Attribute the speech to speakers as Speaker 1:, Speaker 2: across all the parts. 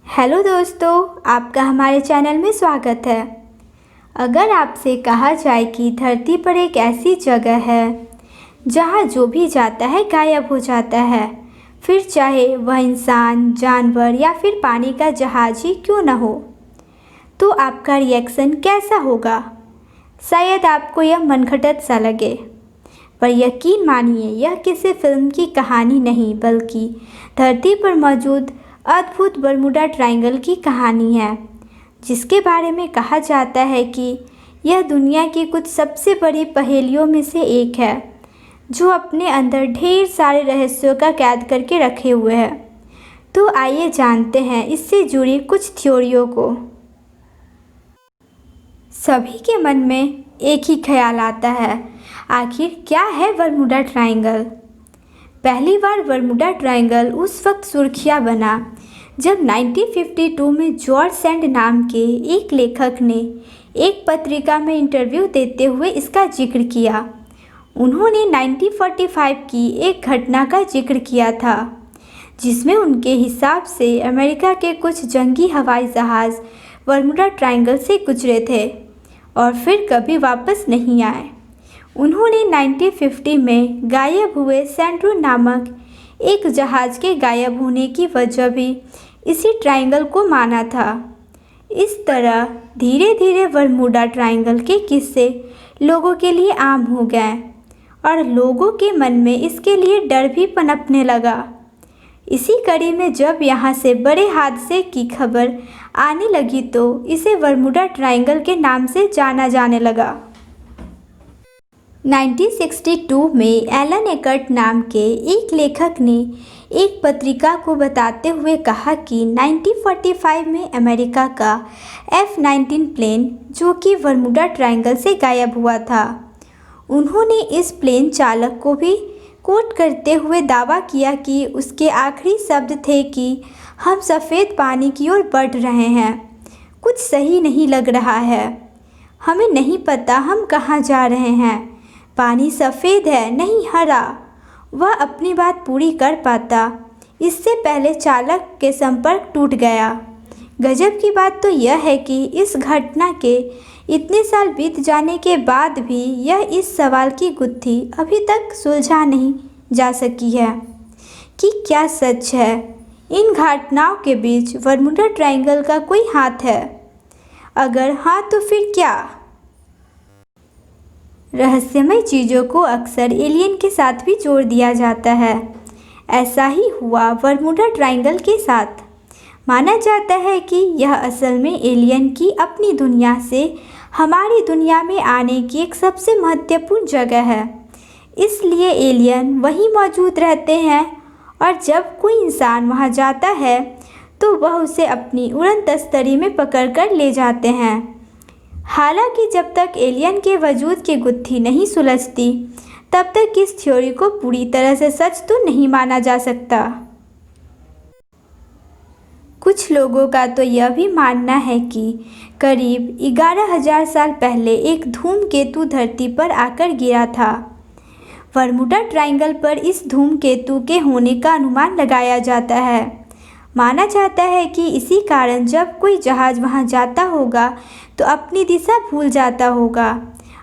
Speaker 1: Hello दोस्तों, आपका हमारे चैनल में स्वागत है। अगर आपसे कहा जाए कि धरती पर एक ऐसी जगह है जहां जो भी जाता है गायब हो जाता है, फिर चाहे वह इंसान, जानवर या फिर पानी का जहाज ही क्यों न हो, तो आपका रिएक्शन कैसा होगा? शायद आपको यह मनघटत सा लगे, पर यकीन मानिए यह किसी फिल्म की कहानी नहीं बल्कि धरती पर मौजूद अद्भुत बरमूडा ट्रायंगल की कहानी है, जिसके बारे में कहा जाता है कि यह दुनिया की कुछ सबसे बड़ी पहेलियों में से एक है, जो अपने अंदर ढेर सारे रहस्यों का कैद करके रखे हुए है। तो आइए जानते हैं इससे जुड़ी कुछ थ्योरियों को। सभी के मन में एक ही ख्याल आता है, आखिर क्या है बरमूडा ट्रायंगल? पहली बार बरमूडा ट्रायंगल उस वक्त सुर्खियाँ बना जब 1952 में जॉर्ज सैंड नाम के एक लेखक ने एक पत्रिका में इंटरव्यू देते हुए इसका जिक्र किया। उन्होंने 1945 की एक घटना का जिक्र किया था, जिसमें उनके हिसाब से अमेरिका के कुछ जंगी हवाई जहाज़ बरमूडा ट्रायंगल से गुजरे थे और फिर कभी वापस नहीं आए। उन्होंने 1950 में गायब हुए सैंड्रो नामक एक जहाज़ के गायब होने की वजह भी इसी ट्रायंगल को माना था। इस तरह धीरे धीरे बरमूडा ट्रायंगल के किस्से लोगों के लिए आम हो गए और लोगों के मन में इसके लिए डर भी पनपने लगा। इसी कड़ी में जब यहाँ से बड़े हादसे की खबर आने लगी तो इसे बरमूडा ट्रायंगल के नाम से जाना जाने लगा। 1962 में एलन एकर्ट नाम के एक लेखक ने एक पत्रिका को बताते हुए कहा कि 1945 में अमेरिका का F-19 प्लेन, जो कि बरमूडा ट्रायंगल से गायब हुआ था, उन्होंने इस प्लेन चालक को भी कोट करते हुए दावा किया कि उसके आखिरी शब्द थे कि हम सफ़ेद पानी की ओर बढ़ रहे हैं, कुछ सही नहीं लग रहा है, हमें नहीं पता हम कहाँ जा रहे हैं, पानी सफ़ेद है नहीं हरा। वह अपनी बात पूरी कर पाता इससे पहले चालक के संपर्क टूट गया। गजब की बात तो यह है कि इस घटना के इतने साल बीत जाने के बाद भी यह इस सवाल की गुत्थी अभी तक सुलझा नहीं जा सकी है कि क्या सच है इन घटनाओं के बीच बरमूडा ट्रायंगल का कोई हाथ है। अगर हाँ तो फिर क्या? रहस्यमय चीज़ों को अक्सर एलियन के साथ भी जोड़ दिया जाता है। ऐसा ही हुआ बरमूडा ट्रायंगल के साथ। माना जाता है कि यह असल में एलियन की अपनी दुनिया से हमारी दुनिया में आने की एक सबसे महत्वपूर्ण जगह है। इसलिए एलियन वहीं मौजूद रहते हैं और जब कोई इंसान वहां जाता है तो वह उसे अपनी उड़न तस्तरी में पकड़कर ले जाते हैं। हालांकि जब तक एलियन के वजूद की गुत्थी नहीं सुलझती तब तक इस थ्योरी को पूरी तरह से सच तो नहीं माना जा सकता। कुछ लोगों का तो यह भी मानना है कि करीब 11,000 साल पहले एक धूमकेतु धरती पर आकर गिरा था। बरमूडा ट्रायंगल पर इस धूमकेतु के होने का अनुमान लगाया जाता है। माना जाता है कि इसी कारण जब कोई जहाज़ वहां जाता होगा तो अपनी दिशा भूल जाता होगा।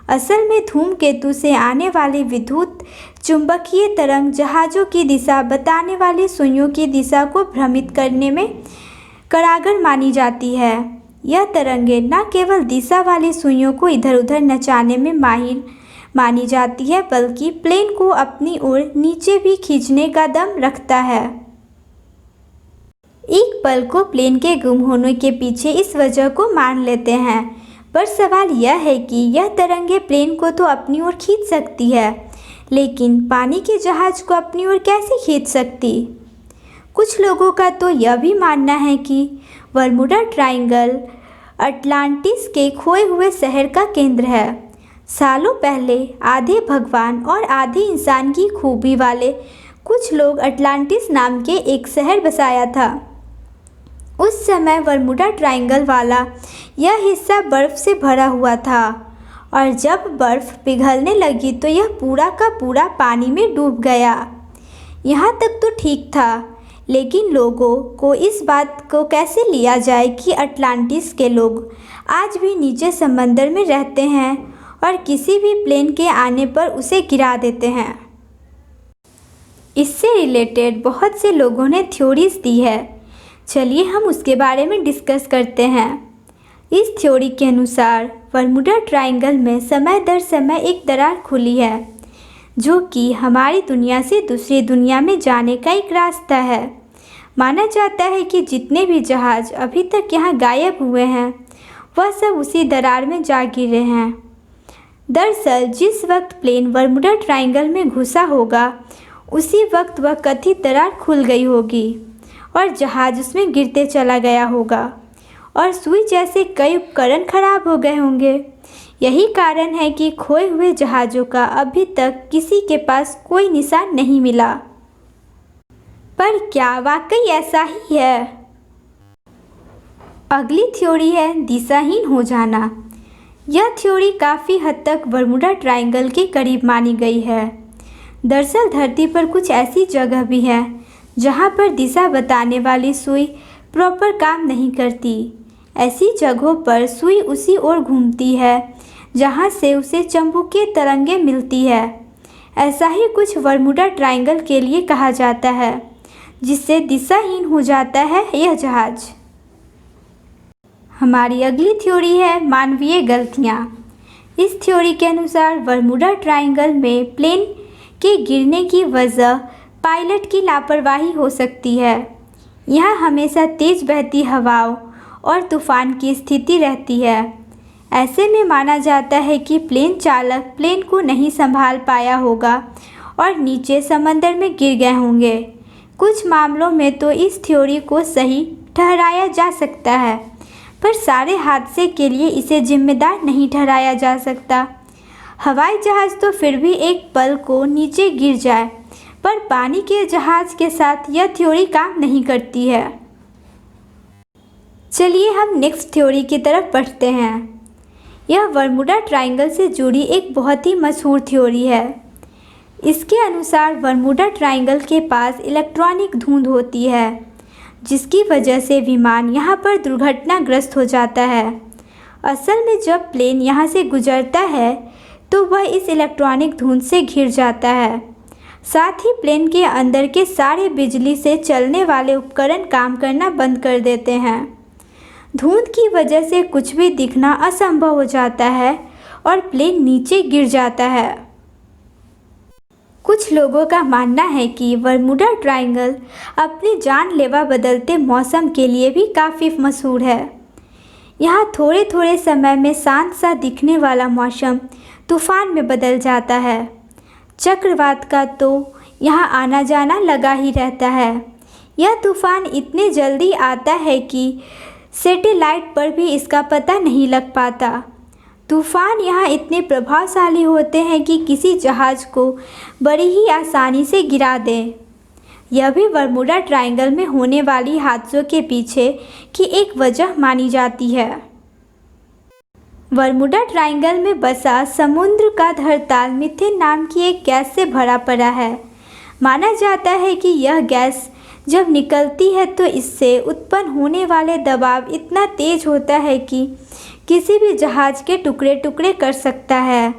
Speaker 1: असल में धूमकेतु से आने वाली विद्युत चुंबकीय तरंग जहाज़ों की दिशा बताने वाली सुइयों की दिशा को भ्रमित करने में कारगर मानी जाती है। यह तरंगें न केवल दिशा वाली सुइयों को इधर उधर नचाने में माहिर मानी जाती है, बल्कि प्लेन को अपनी ओर नीचे भी खींचने का दम रखता है। एक पल को प्लेन के गुम होने के पीछे इस वजह को मान लेते हैं, पर सवाल यह है कि यह तरंगें प्लेन को तो अपनी ओर खींच सकती है, लेकिन पानी के जहाज़ को अपनी ओर कैसे खींच सकती? कुछ लोगों का तो यह भी मानना है कि बरमूडा ट्रायंगल अटलांटिस के खोए हुए शहर का केंद्र है। सालों पहले आधे भगवान और आधे इंसान की खूबी वाले कुछ लोग अटलांटिस नाम के एक शहर बसाया था। उस समय बरमूडा ट्रायंगल वाला यह हिस्सा बर्फ़ से भरा हुआ था और जब बर्फ़ पिघलने लगी तो यह पूरा का पूरा पानी में डूब गया। यहाँ तक तो ठीक था, लेकिन लोगों को इस बात को कैसे लिया जाए कि अटलांटिस के लोग आज भी नीचे समंदर में रहते हैं और किसी भी प्लेन के आने पर उसे गिरा देते हैं। इससे रिलेटेड बहुत से लोगों ने थ्योरीज दी है। चलिए हम उसके बारे में डिस्कस करते हैं। इस थ्योरी के अनुसार बरमूडा ट्रायंगल में समय दर समय एक दरार खुली है, जो कि हमारी दुनिया से दूसरी दुनिया में जाने का एक रास्ता है। माना जाता है कि जितने भी जहाज़ अभी तक यहाँ गायब हुए हैं वह सब उसी दरार में जा गिरे हैं। दरअसल जिस वक्त प्लेन बरमूडा ट्रायंगल में घुसा होगा उसी वक्त वह कथित दरार खुल गई होगी और जहाज़ उसमें गिरते चला गया होगा और सुई जैसे कई उपकरण खराब हो गए होंगे। यही कारण है कि खोए हुए जहाज़ों का अभी तक किसी के पास कोई निशान नहीं मिला। पर क्या वाकई ऐसा ही है? अगली थ्योरी है दिशाहीन हो जाना। यह थ्योरी काफ़ी हद तक बरमूडा ट्रायंगल के करीब मानी गई है। दरअसल धरती पर कुछ ऐसी जगह भी है जहाँ पर दिशा बताने वाली सुई प्रॉपर काम नहीं करती। ऐसी जगहों पर सुई उसी ओर घूमती है जहाँ से उसे चुंबकीय तरंगें मिलती है। ऐसा ही कुछ बरमूडा ट्रायंगल के लिए कहा जाता है, जिससे दिशाहीन हो जाता है यह जहाज़। हमारी अगली थ्योरी है मानवीय गलतियाँ। इस थ्योरी के अनुसार बरमूडा ट्रायंगल में प्लेन के गिरने की वजह पायलट की लापरवाही हो सकती है। यहाँ हमेशा तेज बहती हवाओं और तूफान की स्थिति रहती है। ऐसे में माना जाता है कि प्लेन चालक प्लेन को नहीं संभाल पाया होगा और नीचे समंदर में गिर गए होंगे। कुछ मामलों में तो इस थ्योरी को सही ठहराया जा सकता है, पर सारे हादसे के लिए इसे जिम्मेदार नहीं ठहराया जा सकता। हवाई जहाज़ तो फिर भी एक पल को नीचे गिर जाए, पर पानी के जहाज़ के साथ यह थ्योरी काम नहीं करती है। चलिए हम नेक्स्ट थ्योरी की तरफ बढ़ते हैं। यह बरमूडा ट्रायंगल से जुड़ी एक बहुत ही मशहूर थ्योरी है। इसके अनुसार बरमूडा ट्रायंगल के पास इलेक्ट्रॉनिक धुंध होती है, जिसकी वजह से विमान यहाँ पर दुर्घटनाग्रस्त हो जाता है। असल में जब प्लेन यहाँ से गुजरता है तो वह इस इलेक्ट्रॉनिक धुंध से घिर जाता है। साथ ही प्लेन के अंदर के सारे बिजली से चलने वाले उपकरण काम करना बंद कर देते हैं। धुंध की वजह से कुछ भी दिखना असंभव हो जाता है और प्लेन नीचे गिर जाता है। कुछ लोगों का मानना है कि बरमूडा ट्रायंगल अपने जानलेवा बदलते मौसम के लिए भी काफ़ी मशहूर है। यहाँ थोड़े थोड़े समय में शांत सा दिखने वाला मौसम तूफान में बदल जाता है। चक्रवात का तो यहाँ आना जाना लगा ही रहता है। यह तूफान इतने जल्दी आता है कि सैटेलाइट पर भी इसका पता नहीं लग पाता। तूफान यहाँ इतने प्रभावशाली होते हैं कि किसी जहाज़ को बड़ी ही आसानी से गिरा दें। यह भी बरमूडा ट्रायंगल में होने वाली हादसों के पीछे की एक वजह मानी जाती है। बरमूडा ट्रायंगल में बसा समुद्र का धरताल मीथेन नाम की एक गैस से भरा पड़ा है। माना जाता है कि यह गैस जब निकलती है तो इससे उत्पन्न होने वाले दबाव इतना तेज होता है कि किसी भी जहाज़ के टुकड़े टुकड़े कर सकता है।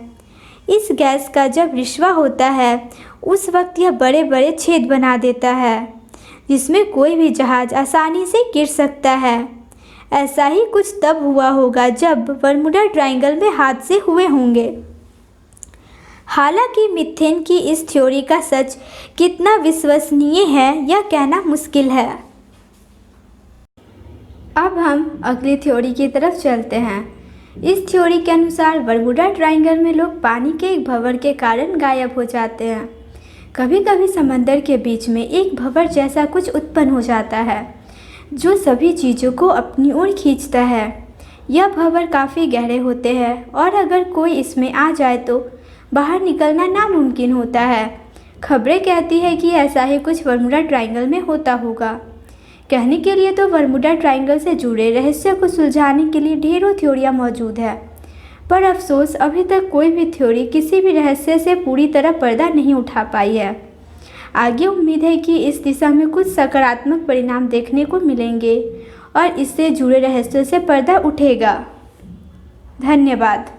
Speaker 1: इस गैस का जब रिश्वा होता है उस वक्त यह बड़े बड़े छेद बना देता है, जिसमें कोई भी जहाज़ आसानी से गिर सकता है। ऐसा ही कुछ तब हुआ होगा जब बरमूडा ट्रायंगल में हादसे हुए होंगे। हालांकि मीथेन की इस थ्योरी का सच कितना विश्वसनीय है यह कहना मुश्किल है। अब हम अगली थ्योरी की तरफ चलते हैं। इस थ्योरी के अनुसार बरमूडा ट्रायंगल में लोग पानी के एक भंवर के कारण गायब हो जाते हैं। कभी कभी समंदर के बीच में एक भंवर जैसा कुछ उत्पन्न हो जाता है जो सभी चीज़ों को अपनी ओर खींचता है। यह भंवर काफ़ी गहरे होते हैं और अगर कोई इसमें आ जाए तो बाहर निकलना नामुमकिन होता है। खबरें कहती है कि ऐसा ही कुछ बरमूडा ट्रायंगल में होता होगा। कहने के लिए तो बरमूडा ट्रायंगल से जुड़े रहस्य को सुलझाने के लिए ढेरों थ्योरियाँ मौजूद है, पर अफसोस अभी तक कोई भी थ्योरी किसी भी रहस्य से पूरी तरह पर्दा नहीं उठा पाई है। आगे उम्मीद है कि इस दिशा में कुछ सकारात्मक परिणाम देखने को मिलेंगे और इससे जुड़े रहस्यों से पर्दा उठेगा। धन्यवाद।